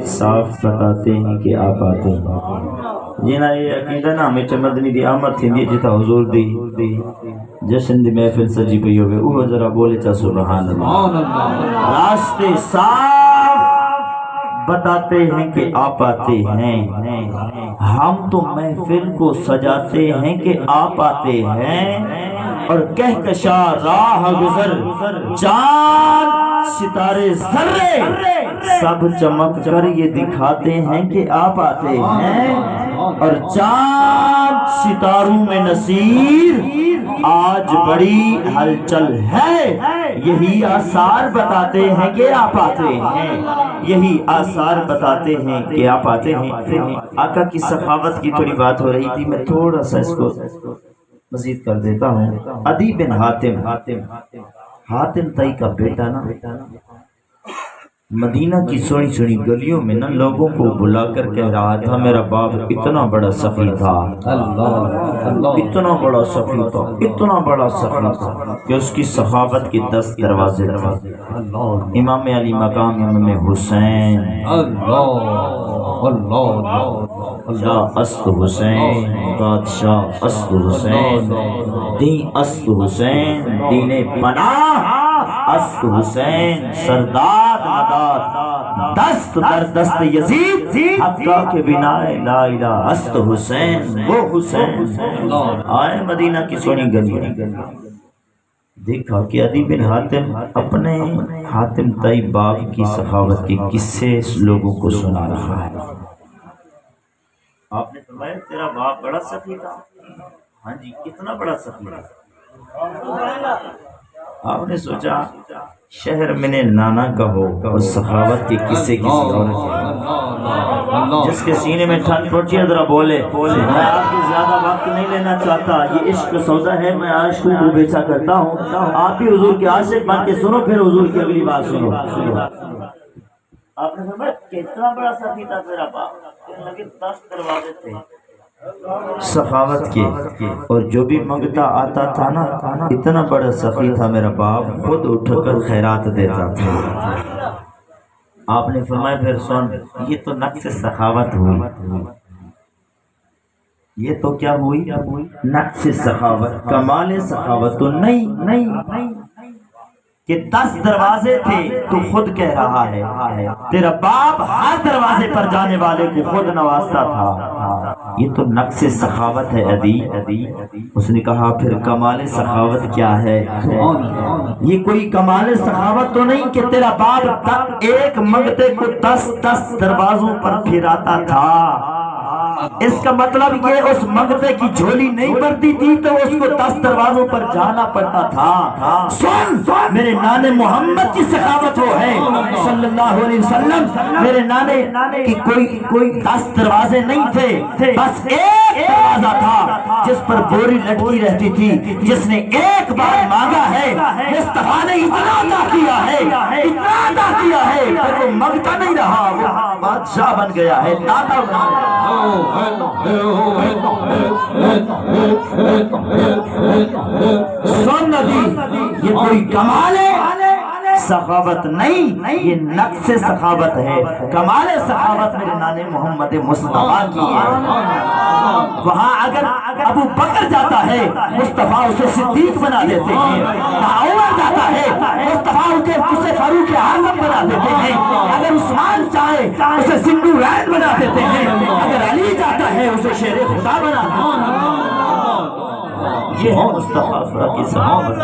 صاف بتاتے ہیں کہ آپ آتے ہیں جنا یہ عقیدہ نا ہمیں مدنی دی آمد تھی جتا حضور دی جشن دی محفل سجی پئی ہوئے اوہ ذرا بولے چا سبحان اللہ راستے صاف بتاتے ہیں کہ آپ آتے ہیں ہم تو محفل کو سجاتے ہیں کہ آپ آتے ہیں اور کہکشاں راہ گزر چاند ستارے ذرے سب چمک کر یہ دکھاتے ہیں کہ آپ آتے ہیں اور چاند ستاروں میں نصیر آج بڑی ہلچل ہے یہی آثار بتاتے ہیں کہ آپ آتے ہیں یہی آثار بتاتے ہیں کہ آپ آتے ہیں آقا کی سخاوت کی تھوڑی بات ہو رہی تھی میں تھوڑا سا اس کو مزید کر دیتا ہوں عدی بن حاتم تائی کا بیٹا نا مدینہ کی سونی سونی گلیوں میں نا لوگوں کو بلا کر کہہ رہا تھا میرا باپ اتنا بڑا سخی تھا اتنا بڑا سخی تھا اتنا بڑا سخی تھا کہ اس کی سخاوت کی 10 دروازے تھے امام علی مقام امام حسین اللہ است حسین بادشاہ است حسین دین است حسین دین پناہ است حسین سردار مدار دست در دست یزید حقا کے بنا لا الہ است حسین وہ حسین آئے مدینہ کی سونی گلی دیکھا کہ عدی بن حاتم اپنے حاتم تائی باپ کی سخاوت کے قصے لوگوں کو سنا رہا ہے آپ نے فرمایا تیرا باپ بڑا سخی تھا ہاں جی کتنا بڑا سخی تھا آپ نے سوچا شہر میں نے نانا کا ہو اور سخاوت کے قصے کسی اور کے جس کے سینے میں ٹھنڈ پڑتی ہے ذرا بولے میں آپ کی زیادہ وقت نہیں لینا چاہتا یہ عشق سودا ہے میں عاشق کو بیچا کرتا ہوں آپ بھی حضور کے عاشق بن کے سنو پھر حضور کی اگلی بات سنو آپ نے فرمایا کتنا بڑا سخی تھا تیرا باپ لگے 10 دروازے تھے سخاوت کے اور جو بھی منگتا آتا تھا نا اتنا بڑا سخی تھا میرا باپ خود اٹھ کر خیرات دیتا تھا آپ نے فرمایا پھر سن یہ تو نقص سخاوت ہوئی یہ تو کیا ہوئی نقص سخاوت کمال سخاوت تو نہیں کہ 10 دروازے تھے تو خود کہہ رہا ہے تیرا باپ ہر دروازے پر جانے والے کو خود نوازتا تھا یہ تو نقص سخاوت ہے عدی اس نے کہا پھر کمال سخاوت کیا ہے یہ کوئی کمال سخاوت تو نہیں کہ تیرا باپ ایک منگتے کو 10 دروازوں پر پھراتا تھا اس کا مطلب یہ اس منگتے کی جھولی نہیں بھرتی تھی تو اس کو 10 دروازوں پر جانا پڑتا تھا سن میرے نانے محمد کی سخاوت ہو ہے صلی اللہ علیہ وسلم میرے نانے کی کوئی 10 دروازے نہیں تھے بس ایک دروازہ تھا جس پر بوری لٹکی رہتی تھی جس نے ایک بار مانگا ہے مصطفیٰ نے اتنا عطا کیا ہے پھر وہ منگتا نہیں رہا وہ بادشاہ بن گیا ہے داتا بن گیا سن نبی یہ کوئی کمال ہے سخاوت نہیں یہ نقص سخاوت ہے کمال سخاوت میرے نانے محمد مصطفیٰ کی ہے وہاں اگر ابو بکر جاتا ہے مصطفیٰ اسے صدیق بنا دیتے ہیں عمر جاتا ہے مصطفیٰ اسے فاروق اعظم بنا دیتے ہیں اگر عثمان چاہے اسے ذو الرائن بنا دیتے ہیں اگر علی جاتا ہے اسے شیر خدا بنا دیتے ہیں یہ ہے مصطفیٰ کی سخاوت